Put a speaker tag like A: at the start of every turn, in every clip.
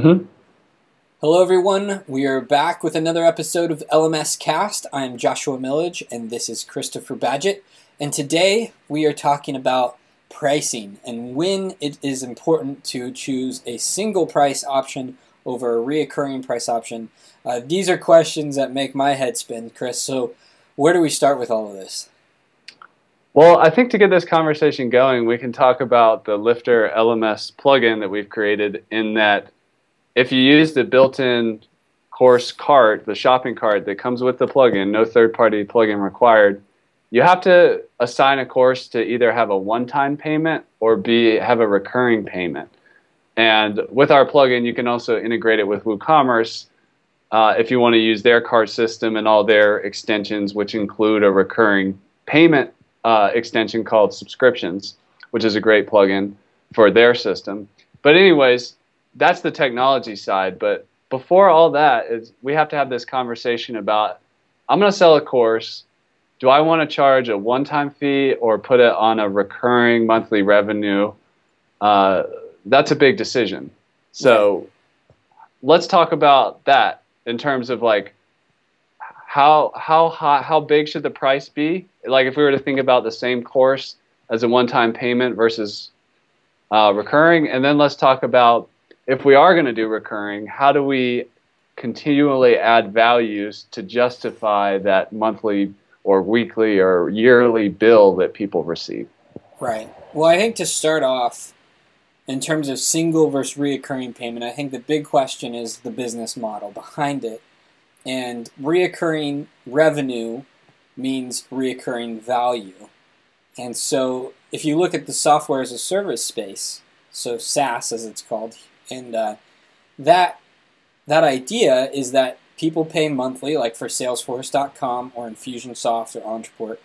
A: Mhm.
B: Hello everyone, we are back with another episode of LMScast. I'm Joshua Millage and this is Christopher Badgett. And today we are talking about pricing and when it is important to choose a single price option over a reoccurring price option. These are questions that make my head spin, Chris. So where do we start with all of this?
A: Well, I think to get this conversation going, we can talk about the Lifter LMS plugin that we've created, in that if you use the built-in course cart, the shopping cart that comes with the plugin, no third-party plugin required, you have to assign a course to either have a one-time payment or have a recurring payment. And with our plugin, you can also integrate it with WooCommerce if you want to use their cart system and all their extensions, which include a recurring payment extension called Subscriptions, which is a great plugin for their system. But anyways, that's the technology side. But before all that, we have to have this conversation about, I'm going to sell a course. Do I want to charge a one-time fee or put it on a recurring monthly revenue? That's a big decision. So let's talk about that in terms of like how big should the price be? Like if we were to think about the same course as a one-time payment versus recurring, and then let's talk about, if we are going to do recurring, how do we continually add values to justify that monthly or weekly or yearly bill that people receive?
B: Right. Well, I think to start off, in terms of single versus reoccurring payment, I think the big question is the business model behind it. And reoccurring revenue means reoccurring value. And so if you look at the software as a service space, so SaaS as it's called, and that idea is that people pay monthly, like for Salesforce.com or Infusionsoft or Entreport.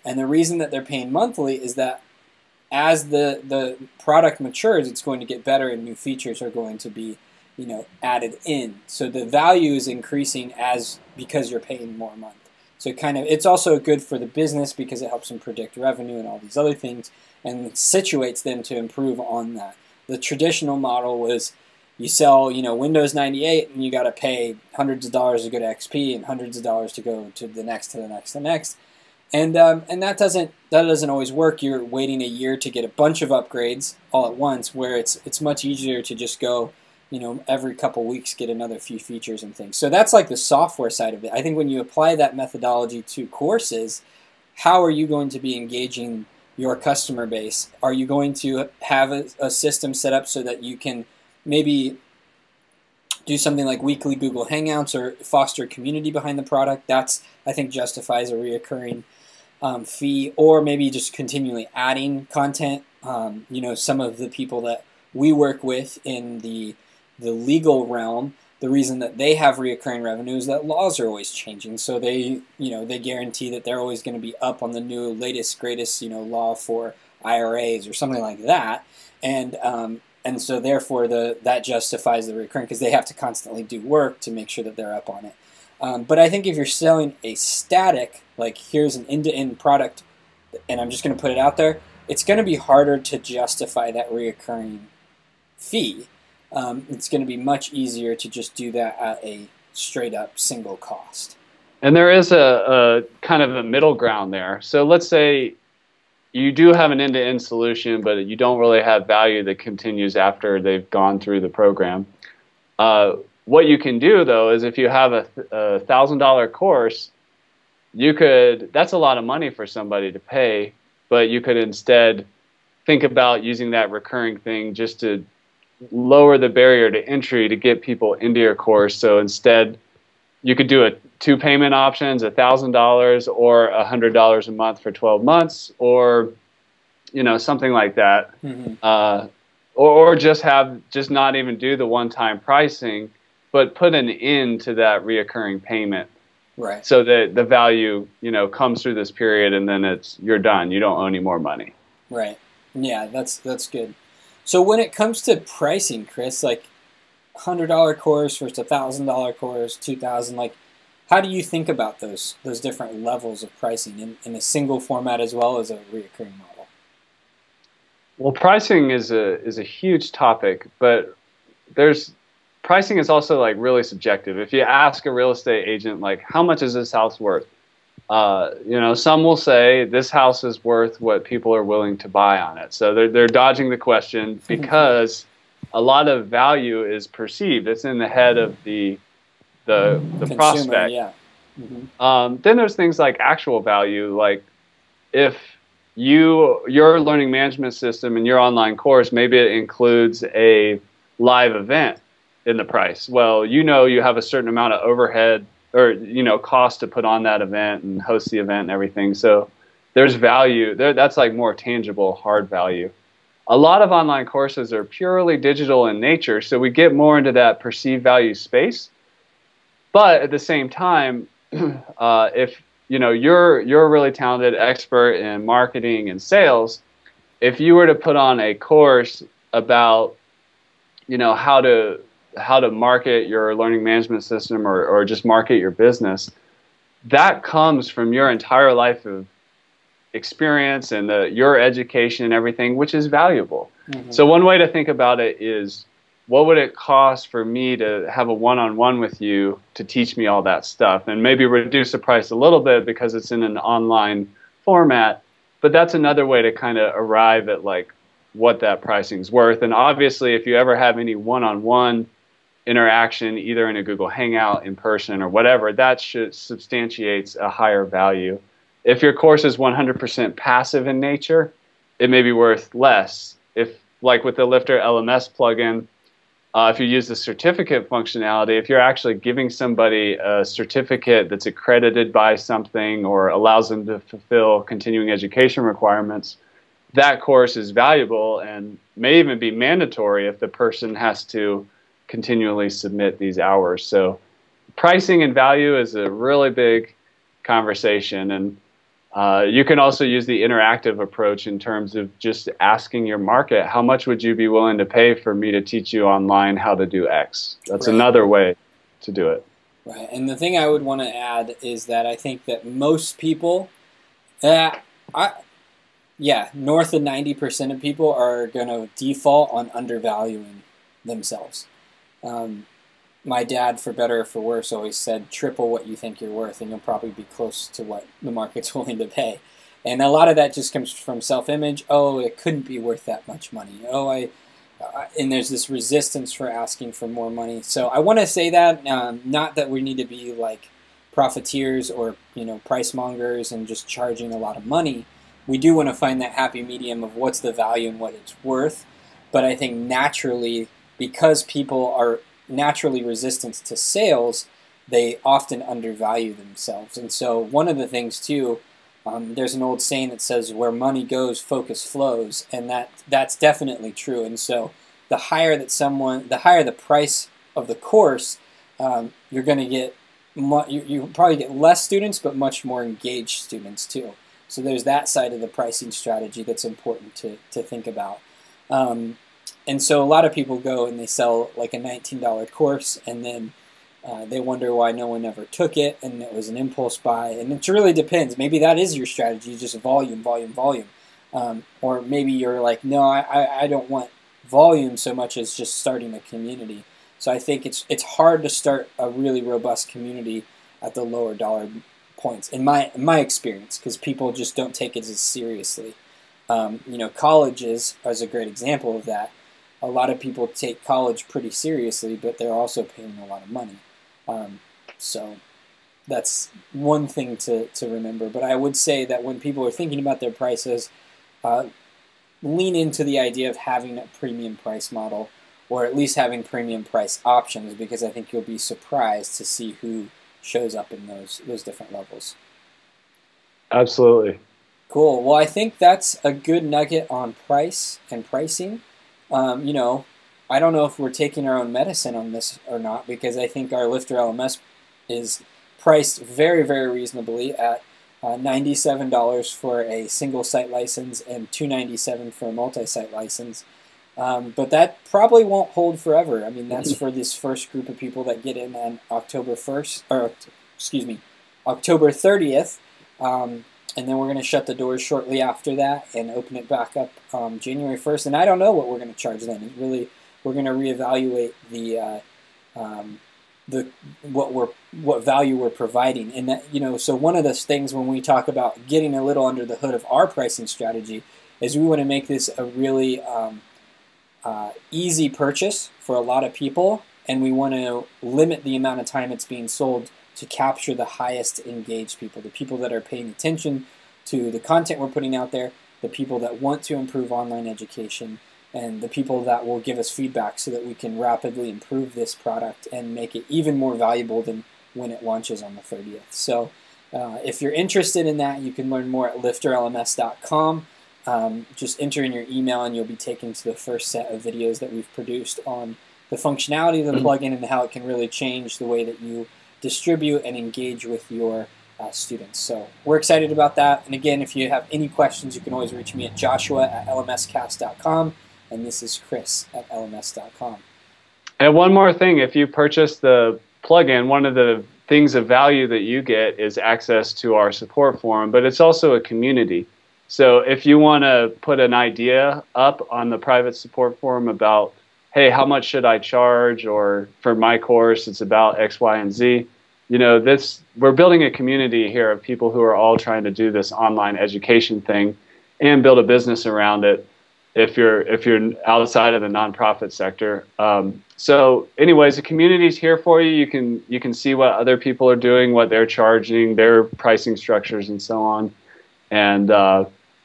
B: And the reason that they're paying monthly is that as the product matures, it's going to get better and new features are going to be added in. So the value is increasing because you're paying more a month. So it's also good for the business because it helps them predict revenue and all these other things and situates them to improve on that. The traditional model was you sell, Windows 98 and you got to pay hundreds of dollars to go to XP and hundreds of dollars to go to the next, to the next, to the next. And that doesn't always work. You're waiting a year to get a bunch of upgrades all at once, where it's much easier to just go, every couple weeks get another few features and things. So that's like the software side of it. I think when you apply that methodology to courses, how are you going to be engaging your customer base? Are you going to have a system set up so that you can maybe do something like weekly Google Hangouts or foster community behind the product? That's, I think, justifies a reoccurring fee, or maybe just continually adding content. Some of the people that we work with in the legal realm, the reason that they have reoccurring revenue is that laws are always changing. So they guarantee that they're always going to be up on the new, latest, greatest, law for IRAs or something like that. And so therefore that justifies the recurring, because they have to constantly do work to make sure that they're up on it. But I think if you're selling a static, like here's an end-to-end product, and I'm just going to put it out there, it's going to be harder to justify that reoccurring fee. It's going to be much easier to just do that at a straight-up single cost.
A: And there is a kind of a middle ground there. So let's say you do have an end-to-end solution, but you don't really have value that continues after they've gone through the program. What you can do, though, is if you have a $1,000 course, that's a lot of money for somebody to pay, but you could instead think about using that recurring thing just to lower the barrier to entry to get people into your course. So instead, you could do two payment options, $1,000 or $100 a month for 12 months, or something like that. Mm-hmm. Or just not even do the one-time pricing, but put an end to that reoccurring payment.
B: Right.
A: So that the value comes through this period, and then you're done. You don't owe any more money.
B: Right. Yeah, that's good. So when it comes to pricing, Chris, like $100 course versus $1,000 course, $2,000, like how do you think about those different levels of pricing in a single format as well as a reoccurring model?
A: Well, pricing is a huge topic, but there's pricing is also like really subjective. If you ask a real estate agent, like, how much is this house worth? You know, some will say this house is worth what people are willing to buy on it. So they're dodging the question because a lot of value is perceived. It's in the head of the
B: Consumer,
A: prospect.
B: yeah.
A: Then there's things like actual value, like if your learning management system and your online course, maybe it includes a live event in the price. Well, you know, you have a certain amount of overhead or, you know, cost to put on that event and host the event and everything. So there's value there. That's like more tangible, hard value. A lot of online courses are purely digital in nature, so we get more into that perceived value space. But at the same time, if you know you're a really talented expert in marketing and sales, if you were to put on a course about, you know, how to market your learning management system or just market your business, that comes from your entire life of experience and your education and everything, which is valuable. So one way to think about it is, what would it cost for me to have a one-on-one with you to teach me all that stuff, and maybe reduce the price a little bit because it's in an online format. But that's another way to kind of arrive at like what that pricing is worth. And obviously, if you ever have any one-on-one interaction, either in a Google Hangout, in person, or whatever, that should substantiates a higher value. If your course is 100% passive in nature, it may be worth less. If, like with the Lifter LMS plugin, if you use the certificate functionality, if you're actually giving somebody a certificate that's accredited by something or allows them to fulfill continuing education requirements, that course is valuable and may even be mandatory if the person has to continually submit these hours. So pricing and value is a really big conversation, and you can also use the interactive approach in terms of just asking your market, how much would you be willing to pay for me to teach you online how to do X? That's another way to do it.
B: Right. And the thing I would want to add is that I think that most people, north of 90% of people are going to default on undervaluing themselves. My dad, for better or for worse, always said, triple what you think you're worth, and you'll probably be close to what the market's willing to pay. And a lot of that just comes from self-image. Oh, it couldn't be worth that much money. Oh, and there's this resistance for asking for more money. So I want to say that, not that we need to be like profiteers or, you know, price mongers and just charging a lot of money. We do want to find that happy medium of what's the value and what it's worth. But I think naturally, because people are naturally resistant to sales, they often undervalue themselves. And so one of the things too, there's an old saying that says, where money goes, focus flows, and that's definitely true. And so the higher the price of the course, you're going to get, you probably get less students, but much more engaged students too. So there's that side of the pricing strategy that's important to think about. And so a lot of people go and they sell like a $19 course, and then they wonder why no one ever took it, and it was an impulse buy. And it really depends. Maybe that is your strategy, just volume, volume, volume. Or maybe you're like, no, I don't want volume so much as just starting a community. So I think it's hard to start a really robust community at the lower dollar points, in my experience, because people just don't take it as seriously. You know, colleges is a great example of that. A lot of people take college pretty seriously, but they're also paying a lot of money. So that's one thing to remember. But I would say that when people are thinking about their prices, lean into the idea of having a premium price model, or at least having premium price options, because I think you'll be surprised to see who shows up in those different levels.
A: Absolutely.
B: Cool. Well, I think that's a good nugget on price and pricing. You know, I don't know if we're taking our own medicine on this or not, because I think our Lifter LMS is priced very, very reasonably at $97 for a single site license and $297 for a multi-site license. But that probably won't hold forever. I mean, that's for this first group of people that get in on October 1st, or excuse me, October 30th. And then we're going to shut the doors shortly after that and open it back up January 1st. And I don't know what we're going to charge then. Really, we're going to reevaluate what value we're providing. And that, so one of those things when we talk about getting a little under the hood of our pricing strategy is we want to make this a really easy purchase for a lot of people, and we want to limit the amount of time it's being sold to capture the highest engaged people, the people that are paying attention to the content we're putting out there, the people that want to improve online education, and the people that will give us feedback so that we can rapidly improve this product and make it even more valuable than when it launches on the 30th. So if you're interested in that, you can learn more at LifterLMS.com. Just enter in your email and you'll be taken to the first set of videos that we've produced on the functionality of the plugin and how it can really change the way that you distribute and engage with your students. So we're excited about that. And again, if you have any questions, you can always reach me at joshua@lmscast.com. And this is Chris at lms.com.
A: And one more thing, if you purchase the plugin, one of the things of value that you get is access to our support forum, but it's also a community. So if you want to put an idea up on the private support forum about, hey, how much should I charge? Or for my course, it's about X, Y, and Z. We're building a community here of people who are all trying to do this online education thing and build a business around it if you're outside of the nonprofit sector. So anyways, the community's here for you. You can see what other people are doing, what they're charging, their pricing structures, and so on. And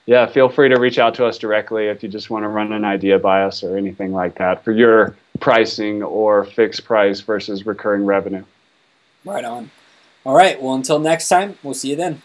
A: yeah, feel free to reach out to us directly if you just want to run an idea by us or anything like that for your pricing or fixed price versus recurring revenue.
B: Right on. All right, well, until next time, we'll see you then.